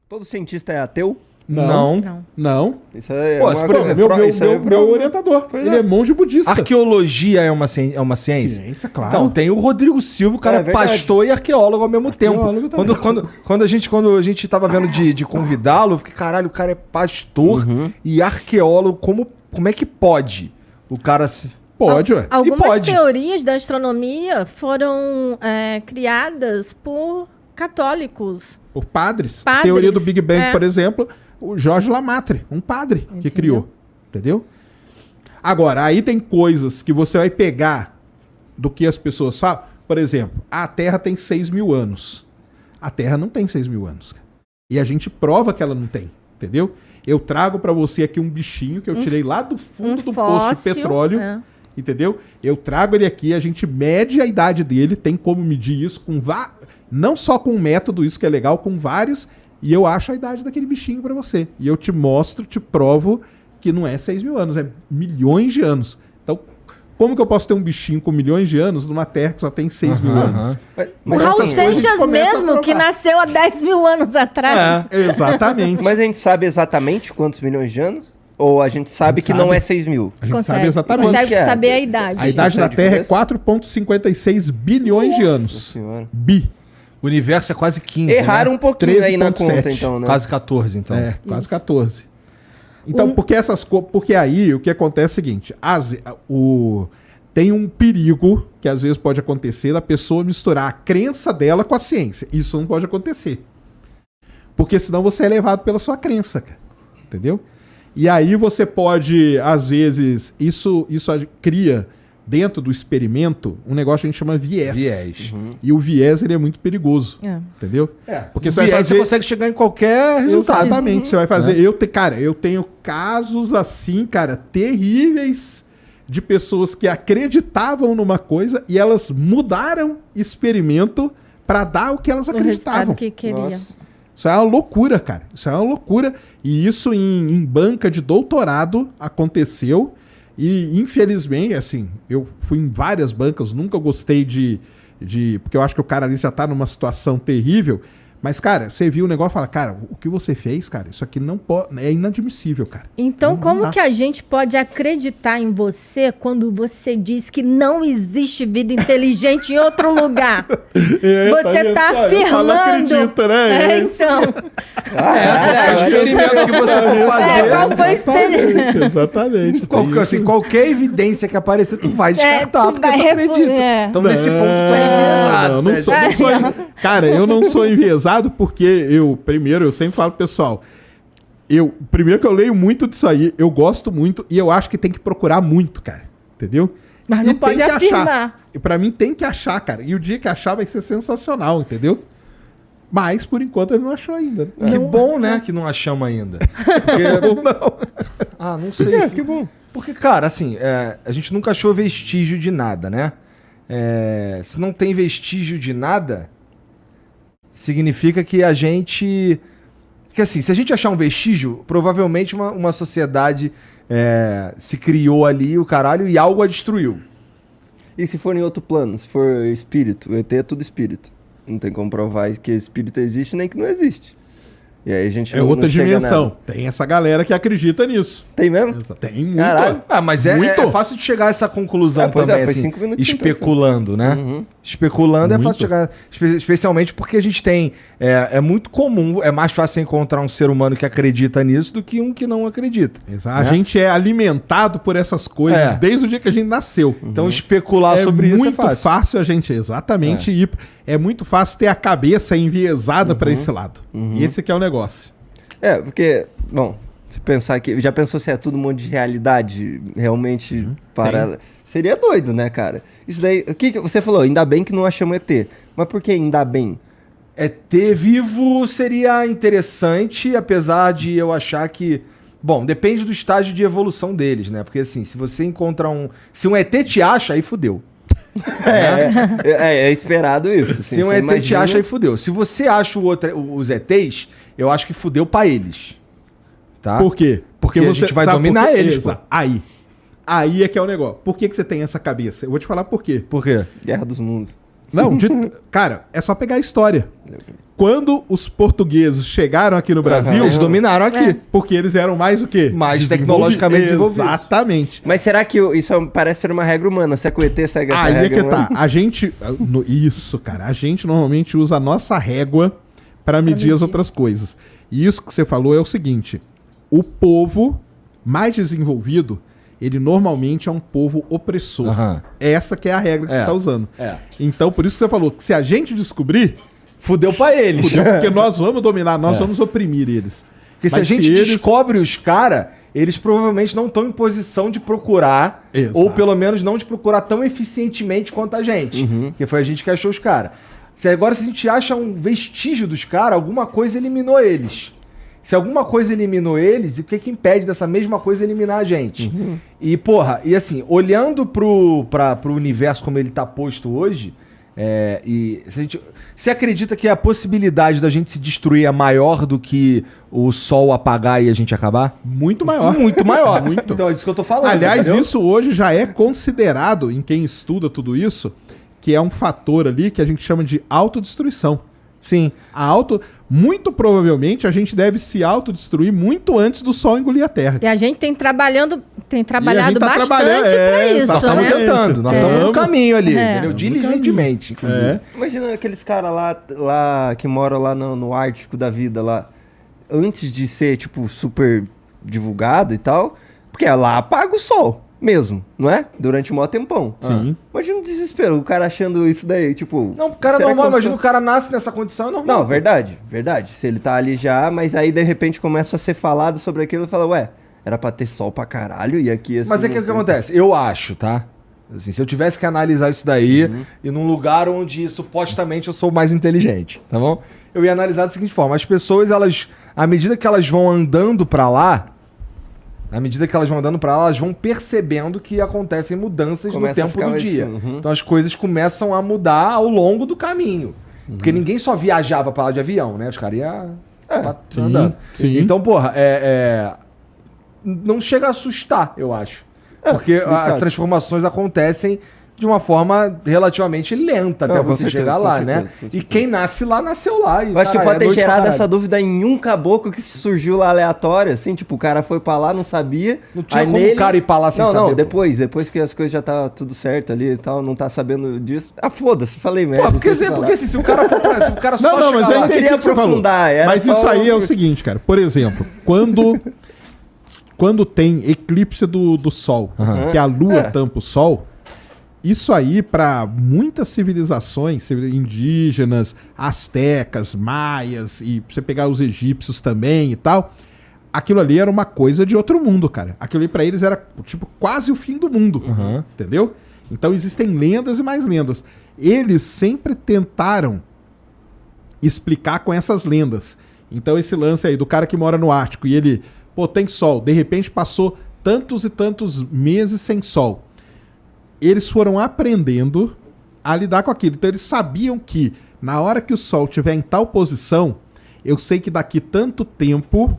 Todo cientista é ateu? Não. Isso é Pô, por exemplo, meu orientador, ele é monge budista. Arqueologia é uma ciência? Ciência, claro. Então, tem o Rodrigo Silva, o cara é pastor e arqueólogo ao mesmo tempo. Quando a gente tava vendo de convidá-lo, eu fiquei, caralho, o cara é pastor e arqueólogo, como é que pode? O cara se... Pode, ué. Algumas teorias da astronomia foram criadas por católicos. Por padres. A teoria do Big Bang, por exemplo, o Jorge Lamatre, um padre que criou. Entendeu? Agora, aí tem coisas que você vai pegar do que as pessoas falam. Por exemplo, a Terra tem 6 mil anos. A Terra não tem 6 mil anos. E a gente prova que ela não tem. Entendeu? Eu trago pra você aqui um bichinho que eu tirei lá do fundo do poço de petróleo. Entendeu? Eu trago ele aqui, a gente mede a idade dele, tem como medir isso com não só com um método, isso que é legal, com vários, e eu acho a idade daquele bichinho pra você. E eu te mostro, te provo que não é 6 mil anos, é milhões de anos. Então, como que eu posso ter um bichinho com milhões de anos numa Terra que só tem 6 mil anos? O Raul Seixas mesmo, que nasceu há 10 mil anos atrás. Exatamente. Mas a gente sabe exatamente quantos milhões de anos? Ou a gente sabe que não é 6 mil? A gente sabe exatamente. Consegue saber a idade. A idade da Terra é 4,56 bilhões de anos. Senhora. O universo é quase 15, Erraram um pouquinho aí na conta, então, né? Quase 14, então. Quase 14. Então, porque aí o que acontece é o seguinte, tem um perigo que às vezes pode acontecer da pessoa misturar a crença dela com a ciência. Isso não pode acontecer. Porque senão você é levado pela sua crença, cara. Entendeu? E aí você pode, às vezes, isso cria dentro do experimento um negócio que a gente chama viés. E o viés, ele é muito perigoso. Entendeu? Porque você consegue chegar em qualquer resultado. Exatamente. Você vai fazer... Eu tenho casos assim, cara, terríveis de pessoas que acreditavam numa coisa e elas mudaram experimento para dar o que elas acreditavam. O que queria. Nossa. Isso é uma loucura, cara. Isso é uma loucura. E isso em banca de doutorado aconteceu. E, infelizmente, assim, eu fui em várias bancas, nunca gostei porque eu acho que o cara ali já tá numa situação terrível. Mas, cara, você viu o negócio e fala, cara, o que você fez, cara, isso aqui não pode, é inadmissível, cara. Então, como que a gente pode acreditar em você quando você diz que não existe vida inteligente em outro lugar? Você tá afirmando. Acredita, né? Então. É o experimento que você for fazer. Qual foi o experimento? Exatamente. Qualquer evidência que aparecer, tu vai descartar, tu porque vai tu acredita. Então, nesse ponto, tu é enviesado. Cara, eu não sou enviesado porque eu sempre falo pro pessoal, primeiro que eu leio muito disso aí, eu gosto muito e eu acho que tem que procurar muito, cara. Entendeu? Mas não pode afirmar. E pra mim tem que achar, cara. E o dia que achar vai ser sensacional, entendeu? Mas, por enquanto, ele não achou ainda. Que bom, né, que não achamos ainda. Porque... não sei. Que bom. Porque, cara, assim, a gente nunca achou vestígio de nada, né? Se não tem vestígio de nada, significa que a gente... Que assim, se a gente achar um vestígio, provavelmente uma sociedade se criou ali, o caralho, e algo a destruiu. E se for em outro plano? Se for espírito? O ET é tudo espírito. Não tem como provar que espírito existe nem que não existe. E aí a gente outra dimensão. Tem essa galera que acredita nisso. Tem mesmo? Tem muito. Caralho. Mas é fácil de chegar a essa conclusão também, foi assim, 5 minutos especulando, né? Especulando é fácil de chegar, especialmente porque a gente tem, é muito comum, é mais fácil encontrar um ser humano que acredita nisso do que um que não acredita. Exato. Né? A gente é alimentado por essas coisas desde o dia que a gente nasceu. Então especular sobre isso é fácil. É muito fácil a gente, exatamente, ir. É muito fácil ter a cabeça enviesada para esse lado. E esse aqui é o negócio. Porque, bom, se pensar que... Já pensou se é tudo um monte de realidade realmente paralela? Seria doido, né, cara? Isso daí... O que você falou? Ainda bem que não achamos ET. Mas por que ainda bem? ET vivo seria interessante, apesar de eu achar que... Bom, depende do estágio de evolução deles, né? Porque, assim, se você encontra um... Se um ET te acha, aí fudeu. É esperado isso. Assim, se um ET te acha, aí fudeu. Se você acha os ETs, eu acho que fudeu pra eles. Tá? Por quê? Porque a gente vai dominar eles. Pô. Aí é que é o negócio. Por que você tem essa cabeça? Eu vou te falar por quê. Por quê? Guerra dos Mundos. Não, cara, é só pegar a história. quando os portugueses chegaram aqui no Brasil, Eles dominaram aqui. porque eles eram mais o quê? Mais tecnologicamente desenvolvidos. Exatamente. Mas será que parece ser uma regra humana? Será que o ET segue essa Aí é regra que tá. humana? A gente... Isso, cara. A gente normalmente usa a nossa régua para medir as outras coisas. E isso que você falou é o seguinte. O povo mais desenvolvido, ele normalmente é um povo opressor. Aham. Essa que é a regra que você está usando. Então, por isso que você falou que se a gente descobrir, Fudeu pra eles. porque nós vamos dominar, nós vamos oprimir eles. Porque se a Mas gente eles- descobre os caras, eles provavelmente não estão em posição de procurar, Exato. ou pelo menos não de procurar tão eficientemente quanto a gente. Porque foi a gente que achou os caras. Se a gente acha um vestígio dos caras, alguma coisa eliminou eles. Se alguma coisa eliminou eles, o que que impede dessa mesma coisa eliminar a gente? E, porra, e assim, olhando pro universo como ele tá posto hoje, e você acredita que a possibilidade da gente se destruir é maior do que o sol apagar e a gente acabar? Muito maior. Muito maior. Muito. Então é disso que eu tô falando. Aliás, entendeu? isso hoje já é considerado, em quem estuda tudo isso, que é um fator ali que a gente chama de autodestruição. Sim. Muito provavelmente a gente deve se autodestruir muito antes do Sol engolir a Terra. E a gente tem trabalhado tá bastante trabalhando, pra isso, Nós estamos né? tentando, nós estamos no caminho ali, entendeu? No Diligentemente, inclusive. É. Imagina aqueles caras lá que moram lá no Ártico da vida lá, antes de ser, tipo, super divulgado e tal, porque lá apaga o sol mesmo, não é? Durante um maior tempão. Sim. Imagina o desespero, o cara achando isso daí, tipo... Não, o cara é será normal, que eu imagina sou- o cara nasce nessa condição, é normal. Não, verdade. Se ele tá ali já, mas aí de repente começa a ser falado sobre aquilo e fala, ué, era pra ter sol pra caralho e aqui assim... Mas é que o não que tem. acontece? Eu acho, tá? Assim, se eu tivesse que analisar isso daí, e num lugar onde supostamente eu sou mais inteligente, tá bom? Eu ia analisar da seguinte forma: as pessoas, elas, à medida que elas vão andando pra lá, elas vão percebendo que acontecem mudanças Começa a no tempo ficar do mais dia. assim, uhum. Então as coisas começam a mudar ao longo do caminho. Porque ninguém só viajava pra lá de avião, né? Os caras iam sim, andando. sim. Então, porra, não chega a assustar, eu acho. Porque as fato. transformações acontecem de uma forma relativamente lenta até Não, com você certeza, chegar com lá, certeza, né? com E certeza. quem nasce lá, nasceu lá. E, Eu acho que caralho, pode ter noite pra gerado caralho. essa dúvida em um caboclo que surgiu lá aleatório, assim, tipo, o cara foi pra lá, não sabia. Não tinha como o cara ir pra lá sem não, saber, Não, pô. depois que as coisas já tá tudo certo ali e tal, não tá sabendo disso. Ah, foda-se, falei merda. Pô, porque deixa pra lá. assim, se o cara for pra, se o cara Não, só não, mas chegar eu lá... entendi queria o que você falou. aprofundar, era Mas só isso aí é o um- seguinte, cara. Por exemplo, quando tem eclipse do Sol, que a Lua tampa o Sol, isso aí para muitas civilizações indígenas, astecas, maias, e você pegar os egípcios também e tal, aquilo ali era uma coisa de outro mundo, cara. Aquilo ali para eles era tipo quase o fim do mundo, entendeu? Então existem lendas e mais lendas. Eles sempre tentaram explicar com essas lendas. Então esse lance aí do cara que mora no Ártico e ele, pô, tem sol, de repente passou tantos e tantos meses sem sol. Eles foram aprendendo a lidar com aquilo. Então eles sabiam que na hora que o sol estiver em tal posição, eu sei que daqui tanto tempo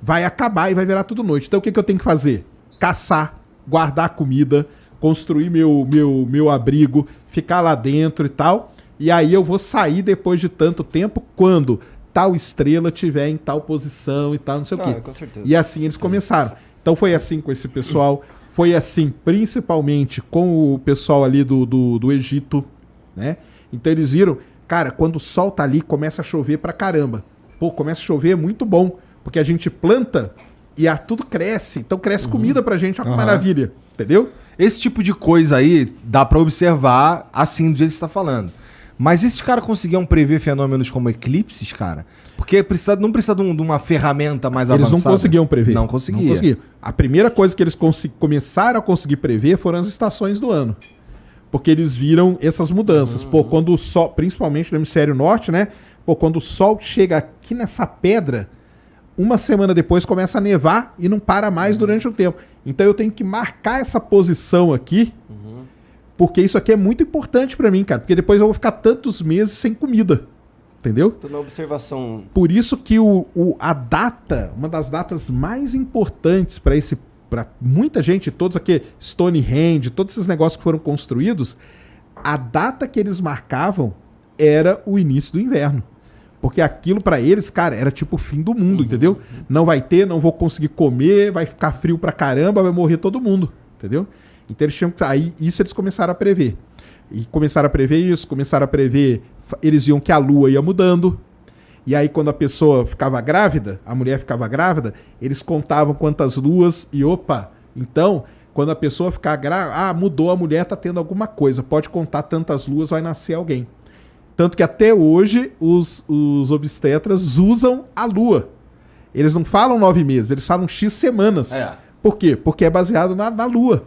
vai acabar e vai virar tudo noite. Então o que eu tenho que fazer? Caçar, guardar comida, construir meu abrigo, ficar lá dentro e tal. E aí eu vou sair depois de tanto tempo quando tal estrela estiver em tal posição e tal, não sei o quê. Com certeza. E assim eles começaram. Então foi assim com esse pessoal, foi assim principalmente com o pessoal ali do Egito, né? Então eles viram, cara, quando o sol tá ali, começa a chover pra caramba. Pô, começa a chover, é muito bom, porque a gente planta e tudo cresce. Então cresce comida pra gente, olha que maravilha, entendeu? Esse tipo de coisa aí dá pra observar assim do jeito que você tá falando. Mas esses caras conseguiam prever fenômenos como eclipses, cara? Porque não precisa de uma ferramenta mais Eles avançada. não conseguiam prever. Não conseguia. A primeira coisa que eles começaram a conseguir prever foram as estações do ano. Porque eles viram essas mudanças. Pô, quando o sol, principalmente no hemisfério norte, né? Pô, quando o sol chega aqui nessa pedra, uma semana depois começa a nevar e não para mais durante um tempo. Então eu tenho que marcar essa posição aqui, porque isso aqui é muito importante pra mim, cara. Porque depois eu vou ficar tantos meses sem comida. Entendeu? Tô na observação. Por isso que a data, uma das datas mais importantes para muita gente, todos aqui, Stonehenge, todos esses negócios que foram construídos, a data que eles marcavam era o início do inverno. Porque aquilo pra eles, cara, era tipo o fim do mundo, entendeu? Não vai ter, não vou conseguir comer, vai ficar frio pra caramba, vai morrer todo mundo, entendeu? Então eles tinham que... Aí isso eles começaram a prever. E começaram a prever isso, começaram a prever... Eles viam que a lua ia mudando. E aí quando a pessoa ficava grávida, a mulher ficava grávida, eles contavam quantas luas e opa, então... Quando a pessoa ficar grávida, mudou, a mulher tá tendo alguma coisa, pode contar tantas luas, vai nascer alguém. Tanto que até hoje os obstetras usam a lua. Eles não falam 9 meses, eles falam X semanas. Por quê? Porque é baseado na lua.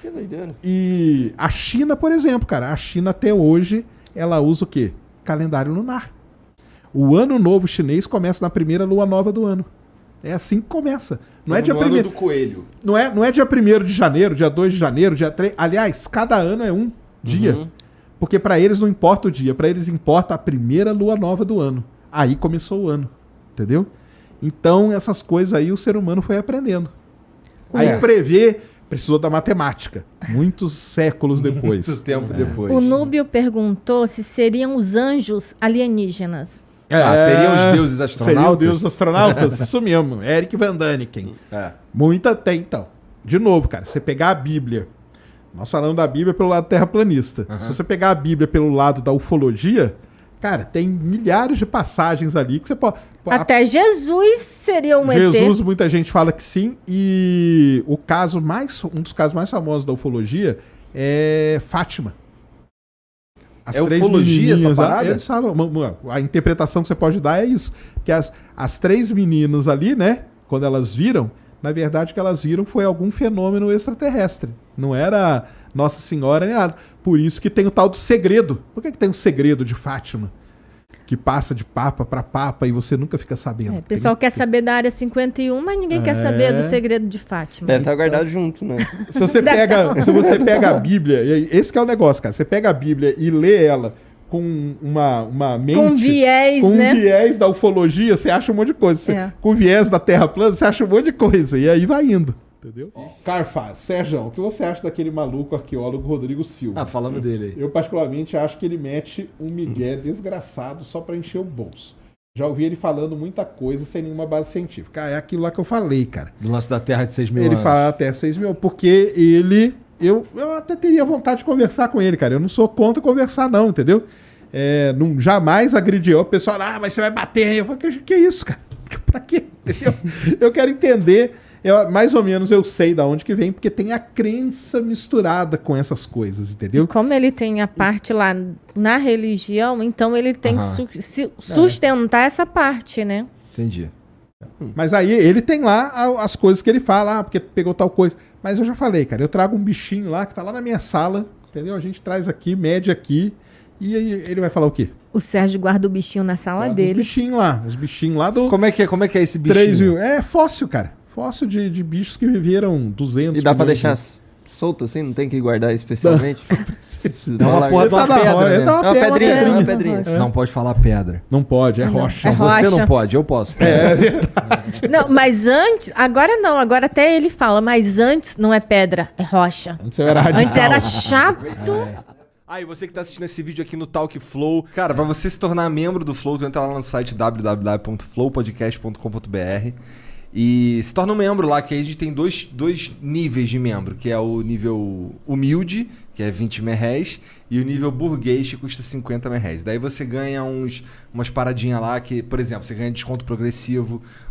Que doideira. E a China, por exemplo, cara, a China até hoje, ela usa o quê? Calendário lunar. O ano novo chinês começa na primeira lua nova do ano. É assim que começa. Não é dia primeiro do coelho. Não é dia 1º de janeiro, dia 2 de janeiro, dia 3. Aliás, cada ano é um dia. Porque pra eles não importa o dia, pra eles importa a primeira lua nova do ano. Aí começou o ano, entendeu? Então essas coisas aí o ser humano foi aprendendo. Aí prever precisou da matemática, muitos séculos depois. Muito tempo depois. O Núbio perguntou se seriam os anjos alienígenas. Seriam os deuses astronautas? Seriam os deuses astronautas? Isso mesmo, Eric Van Daniken. Muita tem, então. De novo, cara, você pegar a Bíblia, nós falamos da Bíblia pelo lado terraplanista. Se você pegar a Bíblia pelo lado da ufologia, cara, tem milhares de passagens ali que você pode... Até Jesus seria um ET. Jesus, muita gente fala que sim, e um dos casos mais famosos da ufologia é Fátima. É ufologia essa parada? Eles falam, a interpretação que você pode dar é isso, que as 3 meninas ali, né, quando elas viram, na verdade o que elas viram foi algum fenômeno extraterrestre. Não era Nossa Senhora nem nada. Por isso que tem o tal do segredo. Por que tem o segredo de Fátima? Que passa de papa para papa e você nunca fica sabendo. O pessoal quer saber da área 51, mas ninguém quer saber do segredo de Fátima. Deve estar guardado junto, né? Se você pega a Bíblia, esse que é o negócio, cara. Você pega a Bíblia e lê ela com uma mente... Com viés, né? Com viés da ufologia, você acha um monte de coisa. Com viés da Terra plana, você acha um monte de coisa. E aí vai indo. Entendeu? Carfaz, Sérgio, o que você acha daquele maluco arqueólogo Rodrigo Silva? Falando dele aí. Eu particularmente acho que ele mete um migué desgraçado só pra encher o bolso. Já ouvi ele falando muita coisa sem nenhuma base científica. É aquilo lá que eu falei, cara. Do lance da Terra de 6 mil anos. Ele fala até 6 mil, porque ele... Eu até teria vontade de conversar com ele, cara. Eu não sou contra conversar, não, entendeu? Não, jamais agrediu. O pessoal, mas você vai bater aí. Eu falo, que isso, cara? Pra quê? Eu quero entender... mais ou menos eu sei da onde que vem, porque tem a crença misturada com essas coisas, entendeu? E como ele tem a parte lá na religião, então ele tem que sustentar essa parte, né? Entendi. Mas aí ele tem lá as coisas que ele fala, porque pegou tal coisa. Mas eu já falei, cara, eu trago um bichinho lá que tá lá na minha sala, entendeu? A gente traz aqui, mede aqui, e aí ele vai falar o quê? O Sérgio guarda o bichinho na sala dele. Os bichinhos lá do... Como é que é esse bichinho? 3 mil. É fóssil, cara. Fóssil de bichos que viveram 200 E dá pra deixar solto assim? Não tem que guardar especialmente? Dá uma porra de uma pedra, né? Uma pedrinha. Não pode falar pedra. Não pode, é rocha. Você não pode, eu posso. É verdade. Não, mas antes... Agora não, agora até ele fala, mas antes não é pedra, é rocha. Antes era radical. Antes era chato. E você que tá assistindo esse vídeo aqui no Talk Flow, cara, pra você se tornar membro do Flow, tu entra lá no site www.flowpodcast.com.br e se torna um membro lá, que aí a gente tem dois níveis de membro, que é o nível humilde, que é 20 merréis, e o nível burguês, que custa 50 merréis. Daí você ganha umas paradinhas lá, que, por exemplo, você ganha desconto progressivo,